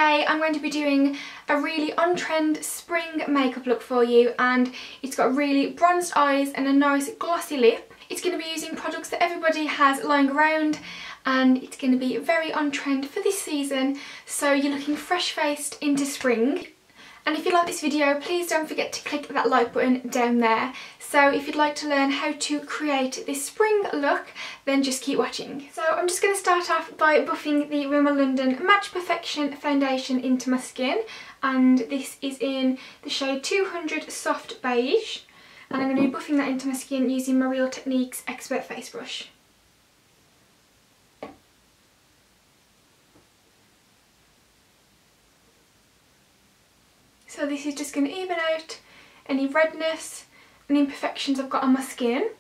today I'm going to be doing a really on-trend spring makeup look for you, and it's got really bronzed eyes and a nice glossy lip. It's going to be using products that everybody has lying around, and it's going to be very on-trend for this season, so you're looking fresh-faced into spring. And if you like this video, please don't forget to click that like button down there. So if you'd like to learn how to create this spring look, then just keep watching. So I'm just going to start off by buffing the Rimmel London Match Perfection foundation into my skin. And this is in the shade 200 Soft Beige. And I'm going to be buffing that into my skin using my Real Techniques Expert Face Brush. So this is just going to even out any redness and imperfections I've got on my skin,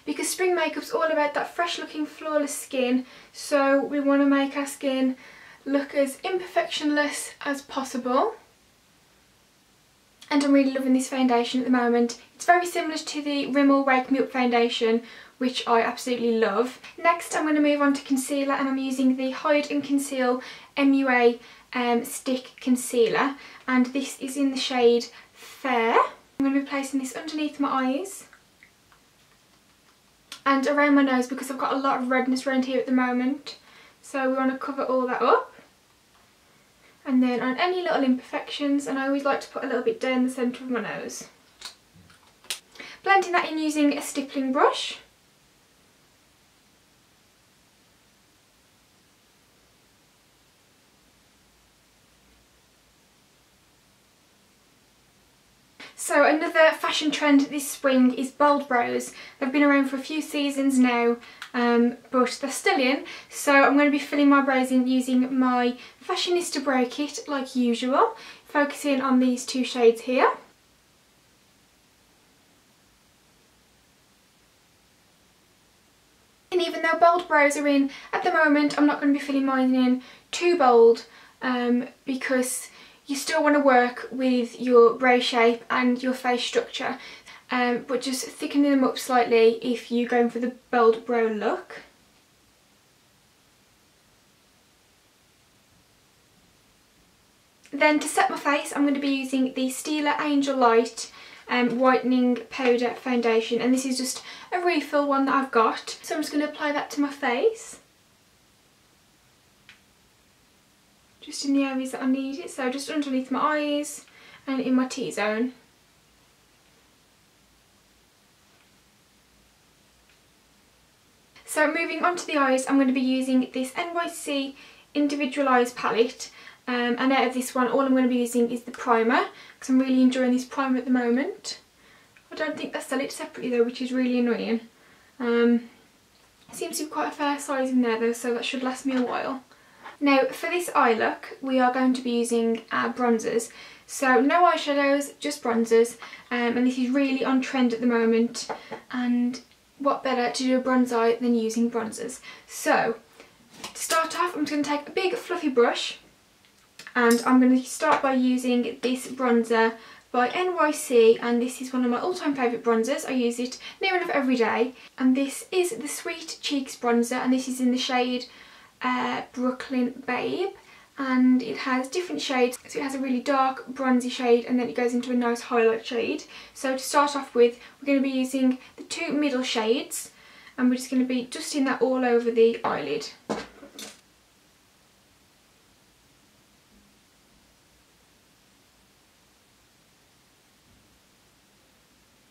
because spring makeup's all about that fresh looking flawless skin, so we want to make our skin look as imperfectionless as possible. And I'm really loving this foundation at the moment. It's very similar to the Rimmel Wake Me Up foundation, which I absolutely love. Next I'm going to move on to concealer, and I'm using the Hide and Conceal MUA stick concealer, and this is in the shade Fair. I'm going to be placing this underneath my eyes and around my nose, because I've got a lot of redness around here at the moment, so we want to cover all that up. And then on any little imperfections, and I always like to put a little bit down the centre of my nose. Blending that in using a stippling brush. So another fashion trend this spring is bold brows. They've been around for a few seasons now, but they're still in. So I'm going to be filling my brows in using my FashionistA Brow Kit like usual, focusing on these two shades here. And even though bold brows are in at the moment, I'm not going to be filling mine in too bold, because you still want to work with your brow shape and your face structure, but just thickening them up slightly if you're going for the bold brow look. Then to set my face, I'm going to be using the Stila Angel Light whitening powder foundation, and this is just a refill one that I've got. So I'm just going to apply that to my face, just in the areas that I need it, so just underneath my eyes and in my T-zone. So moving on to the eyes, I'm going to be using this NYC Individualized palette, and out of this one all I'm going to be using is the primer, because I'm really enjoying this primer at the moment. I don't think they sell it separately though, which is really annoying. It seems to be quite a fair size in there though, so that should last me a while. Now for this eye look, we are going to be using our bronzers. So no eyeshadows, just bronzers, and this is really on trend at the moment, and what better to do a bronze eye than using bronzers. So to start off, I'm just going to take a big fluffy brush, and I'm going to start by using this bronzer by NYC, and this is one of my all-time favourite bronzers. I use it near enough every day, and this is the Sweet Cheeks bronzer, and this is in the shade Brooklyn Babe, and it has different shades. So it has a really dark bronzy shade, and then it goes into a nice highlight shade. So to start off with, we're going to be using the two middle shades, and we're just going to be dusting that all over the eyelid.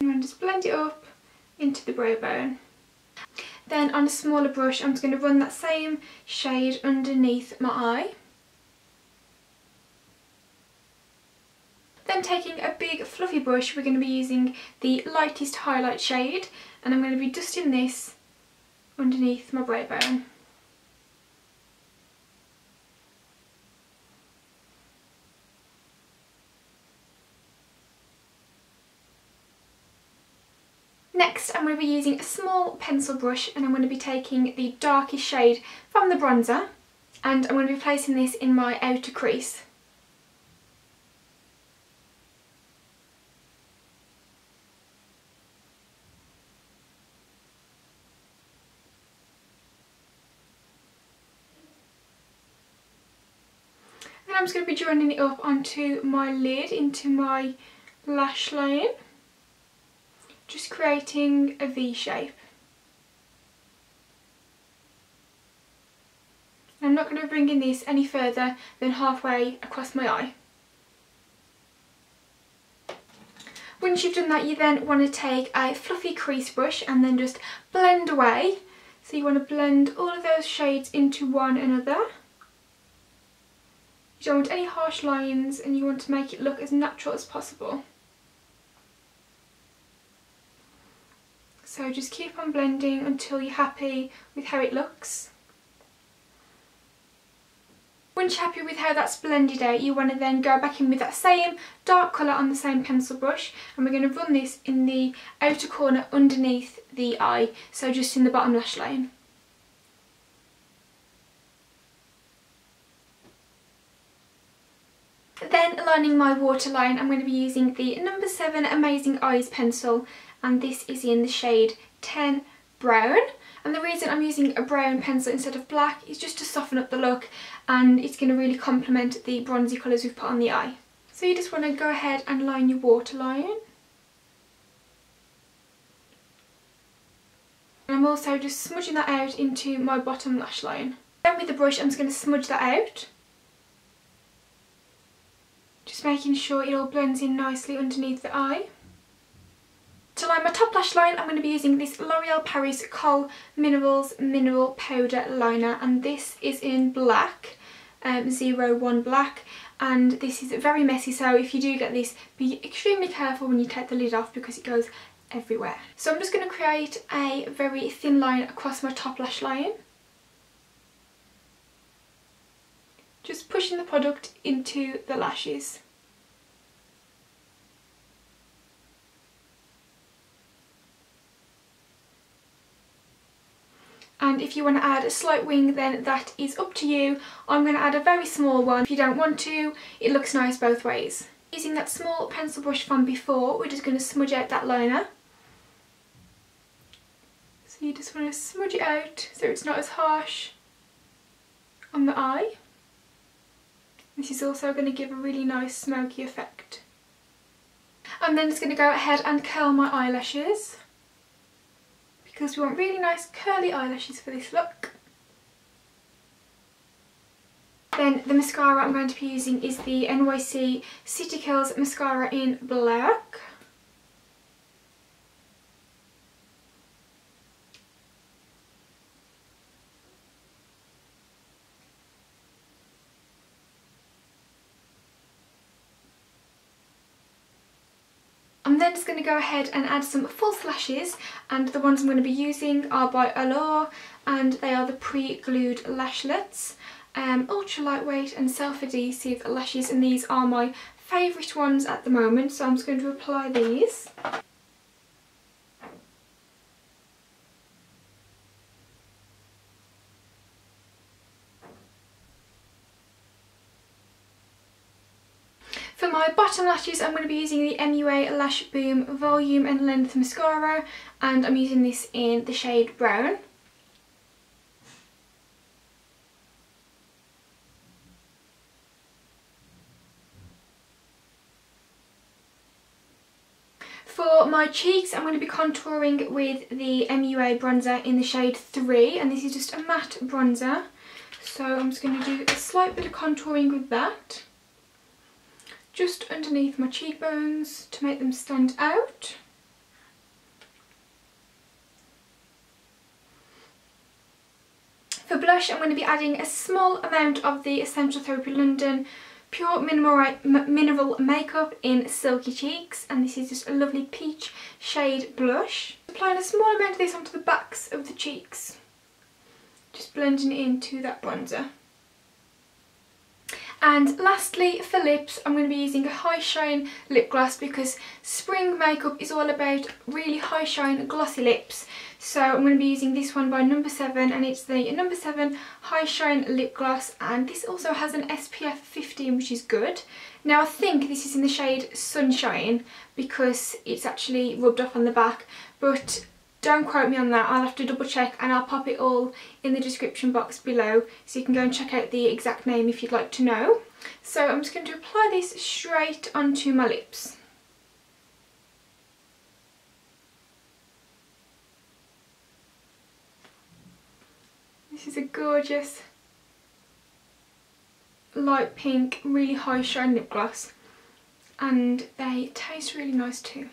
And just blend it up into the brow bone. Then on a smaller brush, I'm just going to run that same shade underneath my eye. Then taking a big fluffy brush, we're going to be using the lightest highlight shade, and I'm going to be dusting this underneath my brow bone. Next I'm going to be using a small pencil brush, and I'm going to be taking the darkest shade from the bronzer, and I'm going to be placing this in my outer crease. I'm just going to be joining it up onto my lid, into my lash line, just creating a V shape. I'm not going to be bringing this any further than halfway across my eye. Once you've done that, you then want to take a fluffy crease brush and then just blend away. So you want to blend all of those shades into one another. You don't want any harsh lines and you want to make it look as natural as possible. So just keep on blending until you're happy with how it looks. Once you're happy with how that's blended out, you want to then go back in with that same dark colour on the same pencil brush, and we're going to run this in the outer corner underneath the eye, so just in the bottom lash line. Then lining my waterline, I'm going to be using the No7 Amazing Eyes pencil, and this is in the shade 10 Brown. And the reason I'm using a brown pencil instead of black is just to soften up the look, and it's going to really complement the bronzy colours we've put on the eye. So you just want to go ahead and line your waterline. And I'm also just smudging that out into my bottom lash line. Then with the brush I'm just going to smudge that out. Just making sure it all blends in nicely underneath the eye. To line my top lash line, I'm going to be using this L'Oreal Paris Kohl Minerals Mineral Powder Liner, and this is in black, 01 black, and this is very messy, so if you do get this, be extremely careful when you take the lid off because it goes everywhere. So I'm just going to create a very thin line across my top lash line. Just pushing the product into the lashes. And if you want to add a slight wing, then that is up to you. I'm going to add a very small one. If you don't want to, it looks nice both ways. Using that small pencil brush from before, we're just going to smudge out that liner. So you just want to smudge it out so it's not as harsh on the eye. This is also going to give a really nice smoky effect. I'm then just going to go ahead and curl my eyelashes, because we want really nice curly eyelashes for this look. Then the mascara I'm going to be using is the NYC City Curls Mascara in black. I'm then just going to go ahead and add some false lashes, and the ones I'm going to be using are by Allure, and they are the pre-glued lashlets. Ultra lightweight and self-adhesive lashes, and these are my favourite ones at the moment, so I'm just going to apply these. For my bottom lashes, I'm going to be using the MUA Lash Boom Volume and Length Mascara, and I'm using this in the shade Brown. For my cheeks, I'm going to be contouring with the MUA Bronzer in the shade 3, and this is just a matte bronzer. So I'm just going to do a slight bit of contouring with that, just underneath my cheekbones to make them stand out. For blush, I'm going to be adding a small amount of the Essential Therapy London Pure Mineral Makeup in Silky Cheeks, and this is just a lovely peach shade blush. Applying a small amount of this onto the backs of the cheeks, just blending it into that bronzer. And lastly, for lips, I'm going to be using a high shine lip gloss, because spring makeup is all about really high shine glossy lips. So I'm going to be using this one by No7, and it's the No7 High Shine Lip Gloss, and this also has an SPF 15, which is good. Now I think this is in the shade Sunshine because it's actually rubbed off on the back, but Don't quote me on that, I'll have to double check, and I'll pop it all in the description box below so you can go and check out the exact name if you'd like to know. So I'm just going to apply this straight onto my lips. This is a gorgeous light pink, really high shine lip gloss, and they taste really nice too.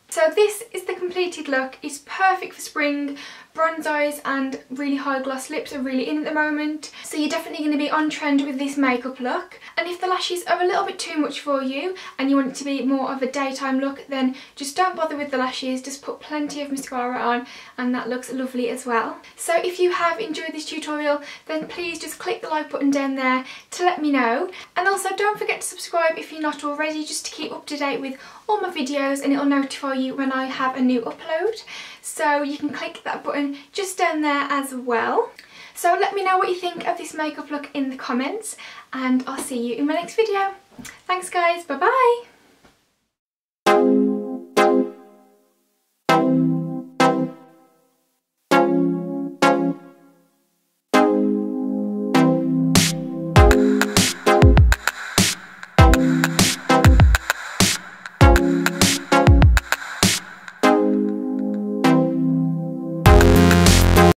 So this is the completed look. It's perfect for spring. Bronze eyes and really high gloss lips are really in at the moment, so you're definitely going to be on trend with this makeup look. And if the lashes are a little bit too much for you and you want it to be more of a daytime look, then just don't bother with the lashes, just put plenty of mascara on and that looks lovely as well. So if you have enjoyed this tutorial, then please just click the like button down there to let me know. And also don't forget to subscribe if you're not already, just to keep up to date with all my videos, and it'll notify you when I have a new upload. So you can click that button just down there as well. So let me know what you think of this makeup look in the comments, and I'll see you in my next video. Thanks guys, bye bye!